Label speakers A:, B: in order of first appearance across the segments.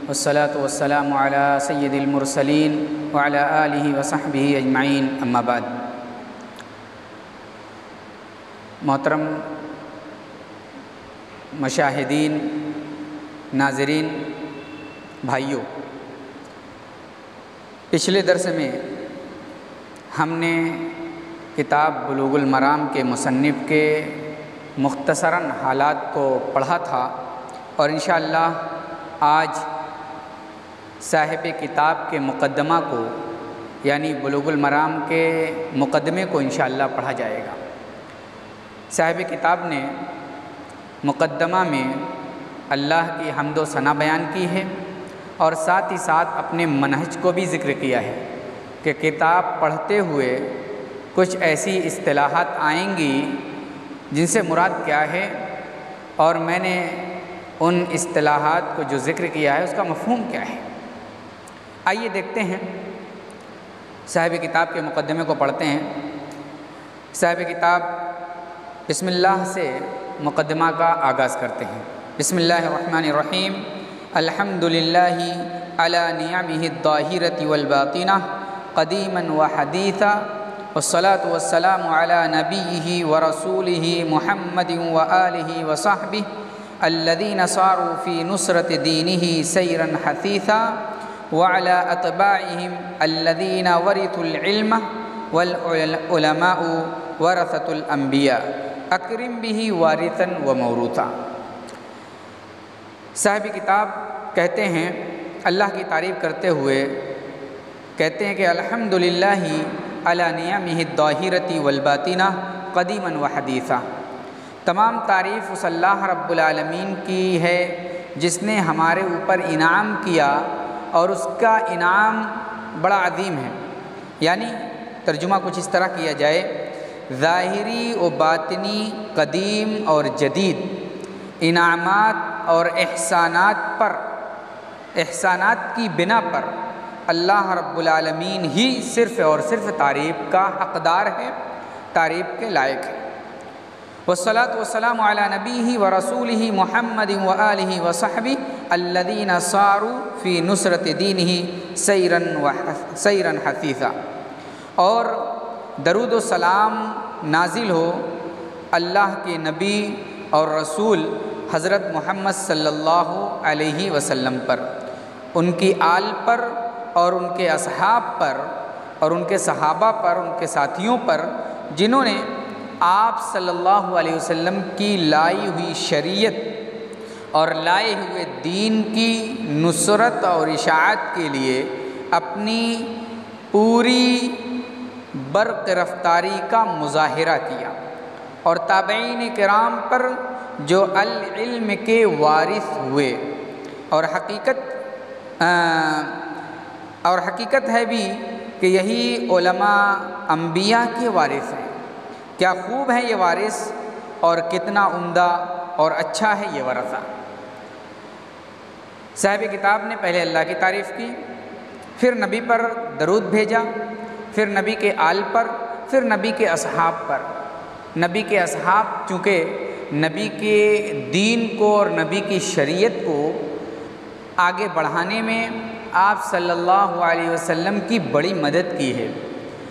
A: والصلاة والسلام على سید المرسلین وعلى آلہ وصحبہ اجمعین اما بعد۔ محترم مشاہدین، ناظرین، بھائیوں، پچھلے درس میں ہم نے کتاب بلوغ المرام کے مصنف کے مختصراً حالات کو پڑھا تھا، اور انشاءاللہ آج صاحب کتاب کے مقدمہ کو یعنی بلوغ المرام کے مقدمے کو انشاءاللہ پڑھا جائے گا۔ صاحب کتاب نے مقدمہ میں اللہ کی حمد و ثنا بیان کی ہے، اور ساتھ ہی ساتھ اپنے منہج کو بھی ذکر کیا ہے کہ کتاب پڑھتے ہوئے کچھ ایسی اصطلاحات آئیں گی جن سے مراد کیا ہے، اور میں نے ان اصطلاحات کو جو ذکر کیا ہے اس کا مفہوم کیا ہے۔ آئیے دیکھتے ہیں، صاحب کتاب کے مقدمے کو پڑھتے ہیں۔ صاحب کتاب بسم اللہ سے مقدمہ کا آغاز کرتے ہیں۔ بسم اللہ الرحمن الرحیم۔ الحمدللہ علی نعمہ الظاہرۃ والباطنہ قدیما وحدیثا، والصلاة والسلام علی نبیہ ورسولہ محمد وآلہ وصحبہ الذین صاروا فی نصرۃ دینہ سیرا حثیثا، وعلى اتباعهم الذين ورثوا العلم والعلماء ورثة الانبیاء اکرم به وارثا وموروثا۔ صاحب کتاب کہتے ہیں، اللہ کی تعریف کرتے ہوئے کہتے ہیں کہ الحمدللہ علی نعمہ الظاہرۃ والباطنہ قدیما وحدیثا، تمام تعریف اس اللہ رب العالمین کی ہے جس نے ہمارے اوپر انعام کیا، اور اس کا انعام بڑا عظیم ہے۔ یعنی ترجمہ کچھ اس طرح کیا جائے، ظاہری و باطنی، قدیم اور جدید انعامات اور احسانات کی بنا پر اللہ رب العالمین ہی صرف اور صرف تعریف کا حقدار ہے، تعریف کے لائق ہے۔ والصلاة والسلام علی نبیہ ورسولہ محمد وآلہ وصحبہ الذین صاروا فی نصرۃ دینہ سیرا حثیثا، اور درود و سلام نازل ہو اللہ کے نبی اور رسول حضرت محمد صلی اللہ علیہ وسلم پر، ان کی آل پر اور ان کے اصحاب پر اور ان کے صحابہ پر، ان کے ساتھیوں پر، جنہوں نے آپ صلی اللہ علیہ وسلم کی لائی ہوئی شریعت اور لائے ہوئے دین کی نصرت اور اشاعت کے لیے اپنی پوری برق رفتاری کا مظاہرہ کیا، اور تابعین کرام پر جو العلم کے وارث ہوئے، اور حقیقت ہے بھی کہ یہی علماء انبیاء کے وارث ہیں۔ کیا خوب ہے یہ وارث، اور کتنا عمدہ اور اچھا ہے یہ ورثہ۔ صاحب کتاب نے پہلے اللہ کی تعریف کی، پھر نبی پر درود بھیجا، پھر نبی کے آل پر، پھر نبی کے اصحاب پر۔ نبی کے اصحاب چونکہ نبی کے دین کو اور نبی کی شریعت کو آگے بڑھانے میں آپ صلی اللہ علیہ وسلم کی بڑی مدد کی ہے،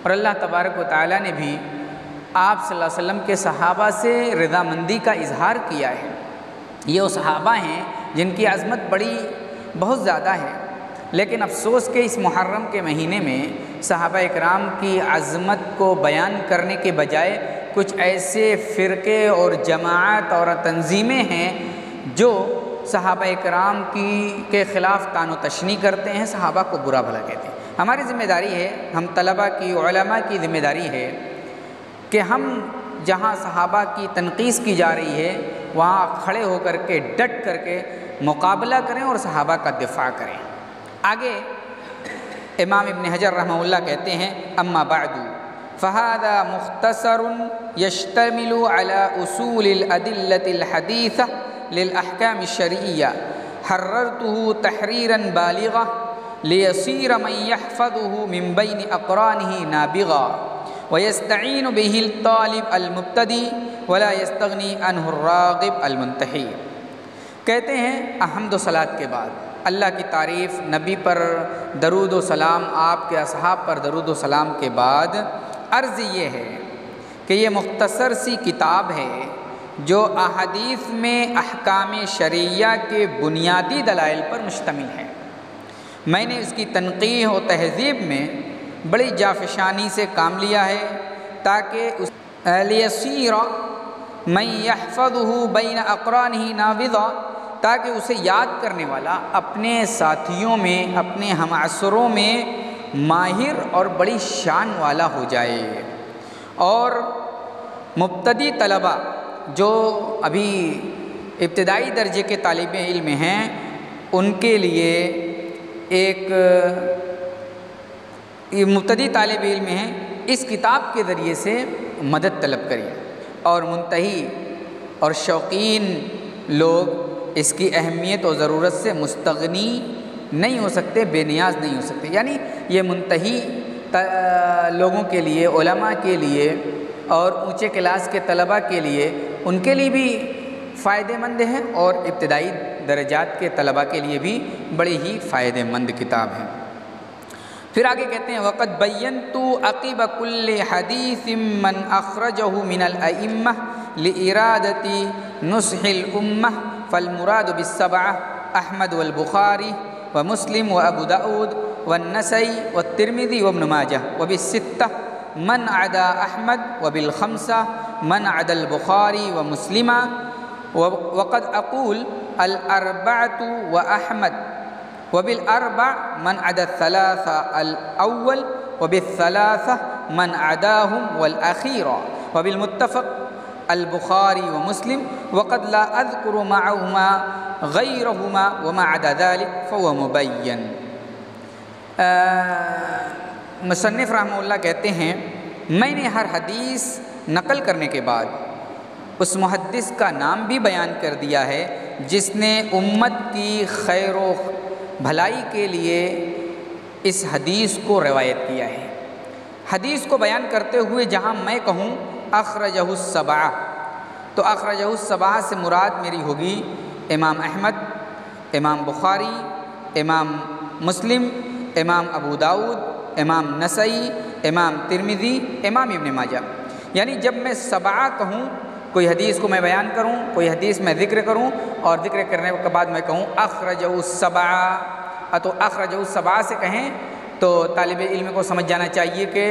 A: اور اللہ تبارک و تعالیٰ نے بھی آپ صلی اللہ علیہ وسلم کے صحابہ سے رضامندی کا اظہار کیا ہے۔ یہ وہ صحابہ ہیں جن کی عظمت بہت زیادہ ہے، لیکن افسوس کہ اس محرم کے مہینے میں صحابہ اکرام کی عظمت کو بیان کرنے کے بجائے کچھ ایسے فرقے اور جماعت اور تنظیمیں ہیں جو صحابہ اکرام کے خلاف طعن و تشنیع کرتے ہیں، صحابہ کو برا بھلا کہتے ہیں۔ ہماری ذمہ داری ہے، ہم طلباء کی، علماء کی ذمہ داری ہے کہ ہم جہاں صحابہ کی تنقیص کی جا رہی ہے وہاں کھڑے ہو کر کے ڈٹ کر کے مقابلہ کریں اور صحابہ کا دفاع کریں۔ آگے امام ابن حجر رحمہ اللہ کہتے ہیں، اما بعد فہذا مختصر یشتمل علی اصول الادلۃ الحدیثہ للاحکام الشرعیہ حررته تحریرا بالغا لیصیر من یحفظه من بین اقرانہ نابغا ويستعين به الطالب المبتدی ولا يستغنی عنہ الراغب المنتہی۔ کہتے ہیں حمد و صلاۃ کے بعد اللہ کی تعریف، نبی پر درود و سلام، آپ کے اصحاب پر درود و سلام کے بعد عرض یہ ہے کہ یہ مختصر سی کتاب ہے جو احادیث میں احکام شرعیہ کے بنیادی دلائل پر مشتمل ہے۔ میں نے اس کی تنقیح و تہذیب میں بڑی جافشانی سے کام لیا ہے تاکہ لیصیر من یحفظہ بین اقرانہ نابضا، تاکہ اسے یاد کرنے والا اپنے ساتھیوں میں، اپنے ہم عصروں میں ماہر اور بڑی شان والا ہو جائے، اور مبتدی طلبہ جو ابھی ابتدائی درجے کے طالب علم ہیں ان کے لیے ایک مبتدی طالب علم ہیں اس کتاب کے ذریعے سے مدد طلب کریے، اور منتہی اور شوقین لوگ اس کی اہمیت و ضرورت سے مستغنی نہیں ہو سکتے، بے نیاز نہیں ہو سکتے۔ یعنی یہ منتہی لوگوں کے لیے، علماء کے لیے اور اونچے کلاس کے طلباء کے لیے، ان کے لیے بھی فائدہ مند ہے، اور ابتدائی درجات کے طلباء کے لیے بھی بڑی ہی فائدہ مند کتاب ہے۔ پھر آگے کہتے ہیں وَقَدْ بَيَّنْتُ عَقِبَ كُلِّ حَدِيثٍ مَّنْ أَخْرَجَهُ مِنَ الْأَئِمَّةِ لِإِرَادَةِ نُصْحِ الْأُمَّةِ فَالْمُرَادُ بِالسَّبْعَةِ أحمد والبخاري ومسلم وأبو داود والنسائي والترمذي وابن ماجه، وبالستة من عدا أحمد، وبالخمسة من عدا البخاري ومسلما، وقد أقول الأربعة وأحمد، وبالأربع من عدا الثلاثة الأول، وبالثلاثة من عداهم والأخير، وبالمتفق البخاري ومسلم، وقد لا أذكر معهما غيرهما وما عدا ذلك فهو مبين۔ مصنف رحمہ اللہ کہتے ہیں میں نے ہر حدیث نقل کرنے کے بعد اس محدث کا نام بھی بیان کر دیا ہے جس نے امت کی خیر و بھلائی کے لیے اس حدیث کو روایت کیا ہے۔ حدیث کو بیان کرتے ہوئے جہاں میں کہوں اخرجہ السبعہ، تو اخرجہ السبعہ سے مراد میری ہوگی امام احمد، امام بخاری، امام مسلم، امام ابو داود، امام نسائی، امام ترمذی، امام ابن ماجہ۔ یعنی جب میں سبعہ کہوں، کوئی حدیث کو میں بیان کروں، کوئی حدیث میں ذکر کروں، اور ذکر کرنے کے بعد میں کہوں اخرجہ السبعہ، تو اخرجہ السبعہ سے کہیں تو طالب علم کو سمجھ جانا چاہیے کہ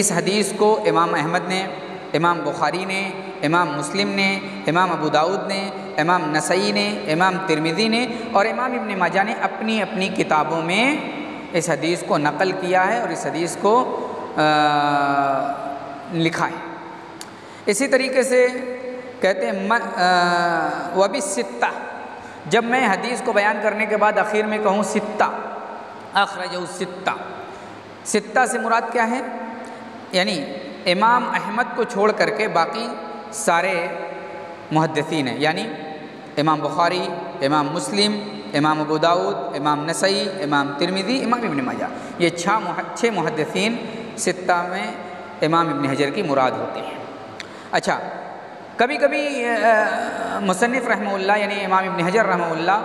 A: اس حدیث کو امام احمد نے، امام بخاری نے، امام مسلم نے، امام ابو داود نے، امام نسائی نے، امام ترمذی نے اور امام ابن ماجہ نے اپنی اپنی کتابوں میں اس حدیث کو نقل کیا ہے اور اس حدیث کو لکھا ہے۔ اسی طریقے سے کہتے ہیں وبالستہ، جب میں حدیث کو بیان کرنے کے بعد آخر میں کہوں ستہ، اخرجہ الستہ، ستہ سے مراد کیا ہے؟ یعنی امام احمد کو چھوڑ کر کے باقی سارے محدثین ہیں، یعنی امام بخاری، امام مسلم، امام ابو داود، امام نسائی، امام ترمذی، امام ابن ماجہ، یہ چھ محدثین ستہ میں امام ابن حجر کی مراد ہوتے ہیں۔ اچھا، کبھی کبھی مصنف رحمہ اللہ یعنی امام ابن حجر رحمہ اللہ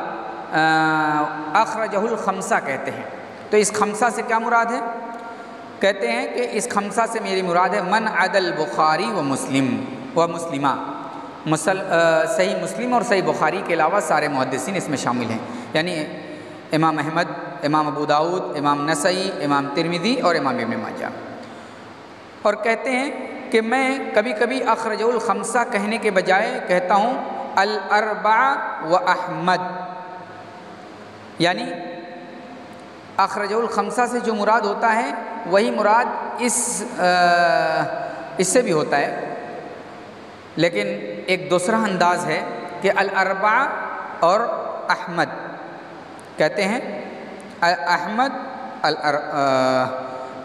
A: اخرجہ الخمسہ کہتے ہیں، تو اس خمسہ سے کیا مراد ہے؟ کہتے ہیں کہ اس خمسہ سے میری مراد ہے من عدا البخاری و مسلم و مسلمہ، صحیح مسلم اور صحیح بخاری کے علاوہ سارے محدثین اس میں شامل ہیں، یعنی امام احمد، امام ابو داود، امام نسائی، امام ترمذی اور امام ابن ماجہ۔ اور کہتے ہیں کہ میں کبھی کبھی اخرجہ الخمسہ کہنے کے بجائے کہتا ہوں الاربعہ و احمد، یعنی اخرجہ الخمسہ سے جو مراد ہوتا ہے وہی مراد اس سے بھی ہوتا ہے، لیکن ایک دوسرا انداز ہے کہ الاربعہ اور احمد کہتے ہیں احمد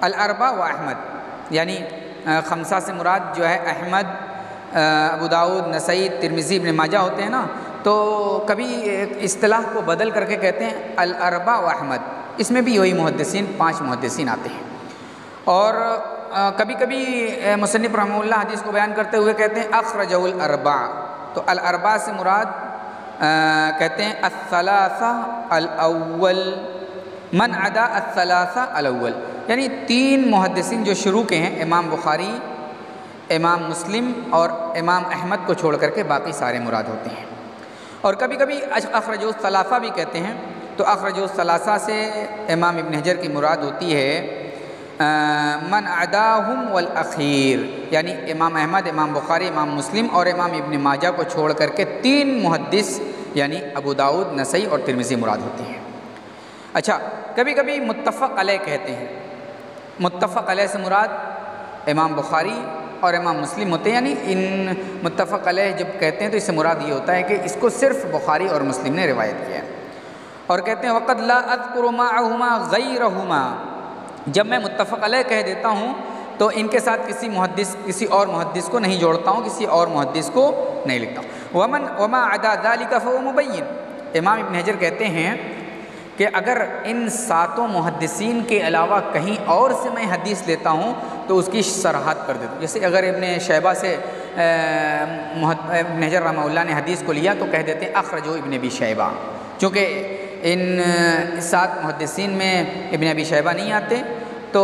A: الاربعہ و احمد، یعنی خمسہ سے مراد جو ہے احمد، ابو داود، نسائی، ترمذی، ابن ماجہ ہوتے ہیں نا، تو کبھی اصطلاح کو بدل کر کے کہتے ہیں الاربعہ و احمد، اس میں بھی وہی محدثین 5 محدثین آتے ہیں۔ اور کبھی کبھی مصنف رحمہ اللہ حدیث کو بیان کرتے ہوئے کہتے ہیں اخرجہ الاربعہ، تو الاربعہ سے مراد کہتے ہیں الثلاثہ الاول من عدا الثلاثہ الاول، یعنی 3 محدثین جو شروع کے ہیں، امام بخاری، امام مسلم اور امام احمد کو چھوڑ کر کے باقی سارے مراد ہوتے ہیں۔ اور کبھی کبھی اخرجوا الثلاثہ بھی کہتے ہیں، تو اخرجوا الثلاثہ سے امام ابن حجر کی مراد ہوتی ہے من عداہم والاخیر، یعنی امام احمد، امام بخاری، امام مسلم اور امام ابن ماجہ کو چھوڑ کر کے 3 محدث یعنی ابو داؤد، نسائی اور ترمذی مراد ہوتے ہیں۔ اچھا، کبھی کبھی متفق علیہ کہتے ہیں، متفق علیہ سے مراد امام بخاری اور امام مسلم ہوتے ہیں، یعنی ان متفق علیہ جب کہتے ہیں تو اس سے مراد یہ ہوتا ہے کہ اس کو صرف بخاری اور مسلم نے روایت کیا ہے۔ اور کہتے ہیں وقد لا اذکر معہما غیرہما، جب میں متفق علیہ کہہ دیتا ہوں تو ان کے ساتھ کسی اور محدث کو نہیں جوڑتا ہوں، کسی اور محدث کو نہیں لکھتا ہوں۔ وما عدا ذلک فهو مبین، امام ابن حجر کہتے ہیں کہ اگر ان 7 محدثین کے علاوہ کہیں اور سے میں حدیث لیتا ہوں تو اس کی صراحت کر دیتا ہوں۔ جیسے اگر ابن شیبہ سے ابن حجر رحمہ اللہ نے حدیث کو لیا تو کہہ دیتے ہیں اخرجہ ابن ابی شیبہ، چونکہ ان 7 محدثین میں ابن ابی شیبہ نہیں آتے تو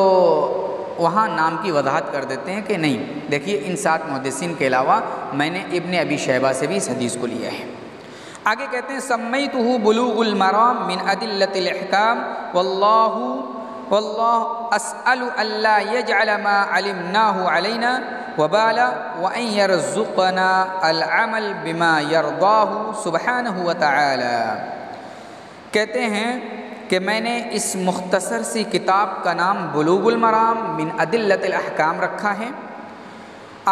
A: وہاں نام کی وضاحت کر دیتے ہیں کہ نہیں، دیکھیے ان 7 محدثین کے علاوہ میں نے ابن ابی شیبہ سے بھی اس حدیث کو لیا ہے۔ آگے کہتے ہیں سمیتہ بلوغ المرام من ادلۃ الاحکام واللہ اسأل الا یجعل ما علمناه علینا وبالا وان یرزقنا العمل بما یرضاه سبحانہ وتعالی۔ کہتے ہیں کہ میں نے اس مختصر سی کتاب کا نام بلوغ المرام من ادلۃ الاحکام رکھا ہے،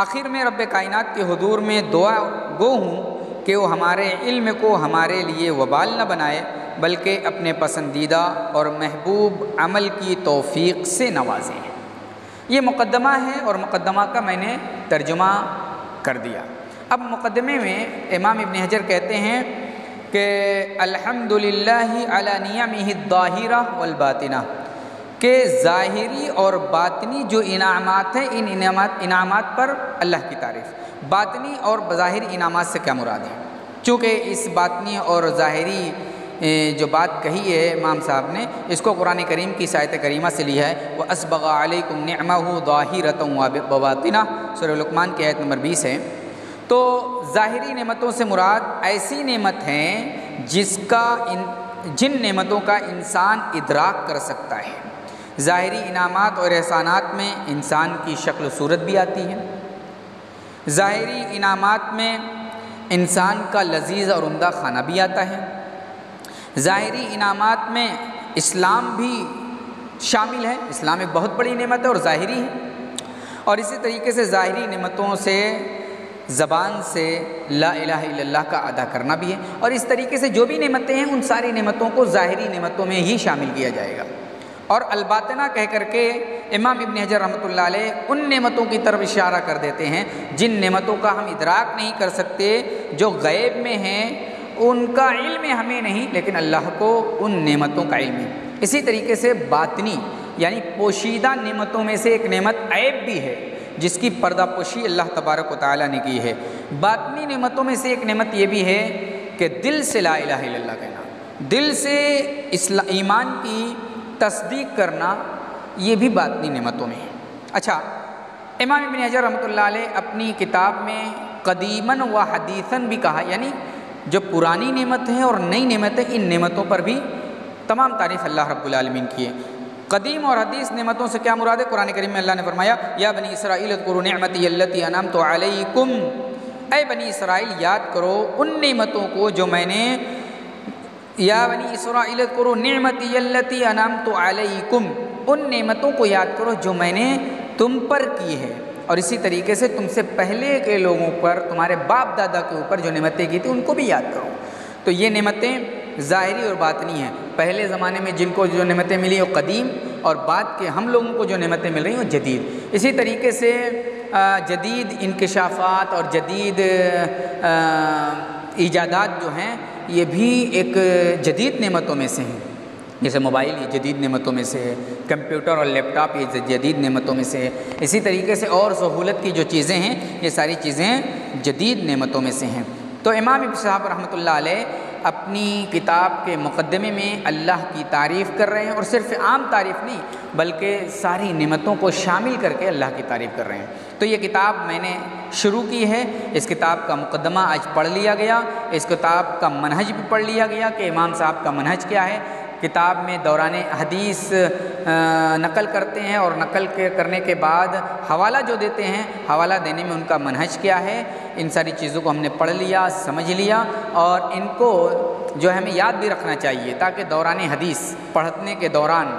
A: آخر میں رب کائنات کے حضور میں دعا گو ہوں کہ وہ ہمارے علم کو ہمارے لیے وبال نہ بنائے بلکہ اپنے پسندیدہ اور محبوب عمل کی توفیق سے نوازیں۔ یہ مقدمہ ہے اور مقدمہ کا میں نے ترجمہ کر دیا۔ اب مقدمے میں امام ابن حجر کہتے ہیں کہ الحمدللہ علی نعمہ الظاہرہ والباطنہ، کہ ظاہری اور باطنی جو انعامات ہیں ان انعامات پر اللہ کی تعریف۔ باطنی اور بظاہری انعامات سے کیا مراد ہے؟ چونکہ اس باطنی اور ظاہری جو بات کہی ہے امام صاحب نے، اس کو قرآن کریم کی آیت کریمہ سے لیا ہے، وَأَسْبَغَ عَلَيْكُمْ نِعْمَهُ ظَاهِرَةً وَبَاطِنَةً، سورہ لقمان کی آیت نمبر 20 ہے۔ تو ظاہری نعمتوں سے مراد ایسی نعمت ہیں جن نعمتوں کا انسان ادراک کر سکتا ہے۔ ظاہری انعامات اور احسانات میں انسان کی شکل و صورت بھی آتی ہے، ظاہری انعامات میں انسان کا لذیذ اور عمدہ کھانا بھی آتا ہے، ظاہری انعامات میں اسلام بھی شامل ہے، اسلام ایک بہت بڑی نعمت ہے اور ظاہری ہے، اور اسی طریقے سے ظاہری نعمتوں سے زبان سے لا الہ الا اللہ کا ادا کرنا بھی ہے، اور اس طریقے سے جو بھی نعمتیں ہیں ان ساری نعمتوں کو ظاہری نعمتوں میں ہی شامل کیا جائے گا۔ اور الباطنہ کہہ کر کے امام ابن حجر رحمۃ اللہ علیہ ان نعمتوں کی طرف اشارہ کر دیتے ہیں جن نعمتوں کا ہم ادراک نہیں کر سکتے، جو غیب میں ہیں، ان کا علم ہمیں نہیں لیکن اللہ کو ان نعمتوں کا علم ہے۔ اسی طریقے سے باطنی یعنی پوشیدہ نعمتوں میں سے ایک نعمت عیب بھی ہے جس کی پردہ پوشی اللہ تبارک و تعالیٰ نے کی ہے۔ باطنی نعمتوں میں سے ایک نعمت یہ بھی ہے کہ دل سے لا الہ الا اللہ کہنا، دل سے ایمان کی تصدیق کرنا، یہ بھی باطنی نعمتوں میں ہے۔ اچھا، امام ابن حجر رحمۃ اللہ علیہ اپنی کتاب میں قدیماً و حدیثاً بھی کہا، یعنی جو پرانی نعمت ہے اور نئی نعمت ہے ان نعمتوں پر بھی تمام تعریف اللہ رب العالمین کی ہے۔ قدیم اور حدیث نعمتوں سے کیا مراد ہے؟ قرآن کریم میں اللہ نے فرمایا یا بنی اسرائیل اذکروا نعمتی التی انعمت علیکم، اے بنی اسرائیل یاد کرو ان نعمتوں کو جو میں نے، یا بنی اسرائیل اذکروا نعمتی التی انعمت علیکم، ان نعمتوں کو یاد کرو جو میں نے تم پر کی ہے، اور اسی طریقے سے تم سے پہلے کے لوگوں پر، تمہارے باپ دادا کے اوپر جو نعمتیں کی تھیں ان کو بھی یاد کرو۔ تو یہ نعمتیں ظاہری اور باطنی ہیں، پہلے زمانے میں جن کو جو نعمتیں ملی وہ قدیم، اور بعد کے ہم لوگوں کو جو نعمتیں مل رہی ہیں وہ جدید۔ اسی طریقے سے جدید انکشافات اور جدید ایجادات جو ہیں یہ بھی ایک جدید نعمتوں میں سے ہیں، جیسے موبائل یہ جدید نعمتوں میں سے ہے، کمپیوٹر اور لیپ ٹاپ یہ جدید نعمتوں میں سے ہے، اسی طریقے سے اور سہولت کی جو چیزیں ہیں یہ ساری چیزیں جدید نعمتوں میں سے ہیں۔ تو امام ابن صاحب رحمۃ اللہ علیہ اپنی کتاب کے مقدمے میں اللہ کی تعریف کر رہے ہیں، اور صرف عام تعریف نہیں بلکہ ساری نعمتوں کو شامل کر کے اللہ کی تعریف کر رہے ہیں۔ تو یہ کتاب میں نے شروع کی ہے، اس کتاب کا مقدمہ آج پڑھ لیا گیا، اس کتاب کا منہج بھی پڑھ لیا گیا کہ امام صاحب کا منہج کیا ہے۔ کتاب میں دوران حدیث نقل کرتے ہیں، اور نقل کرنے کے بعد حوالہ جو دیتے ہیں، حوالہ دینے میں ان کا منہج کیا ہے، ان ساری چیزوں کو ہم نے پڑھ لیا، سمجھ لیا، اور ان کو جو ہمیں یاد بھی رکھنا چاہیے تاکہ دوران حدیث پڑھنے کے دوران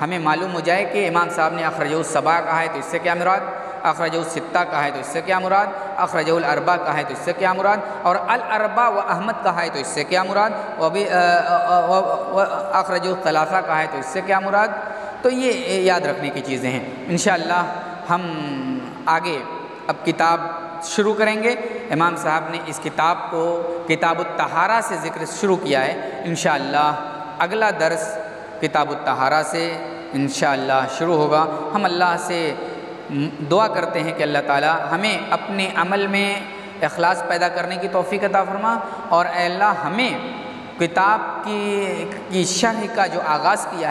A: ہمیں معلوم ہو جائے کہ امام صاحب نے اخرجہ السبع کہا ہے تو اس سے کیا مراد، اخرجہ الستہ کہا ہے تو اس سے کیا مراد، اخرجہ الاربع کہا ہے تو اس سے کیا مراد، اور الاربع و احمد کہا ہے تو اس سے کیا مراد، اخرجہ الثلاثہ کہا ہے تو اس سے کیا مراد۔ تو یہ یاد رکھنے کی چیزیں ہیں۔ انشاءاللہ ہم آگے اب کتاب شروع کریں گے۔ امام صاحب نے اس کتاب کو کتاب الطہارہ سے ذکر شروع کیا ہے۔ انشاءاللہ اگلا درس کتاب الطہارہ سے انشاءاللہ شروع ہوگا۔ ہم اللہ سے دعا کرتے ہیں کہ اللہ تعالی ہمیں اپنے عمل میں اخلاص پیدا کرنے کی توفیق عطا فرما، اور اے اللہ ہمیں کتاب کی شرح کا جو آغاز کیا ہے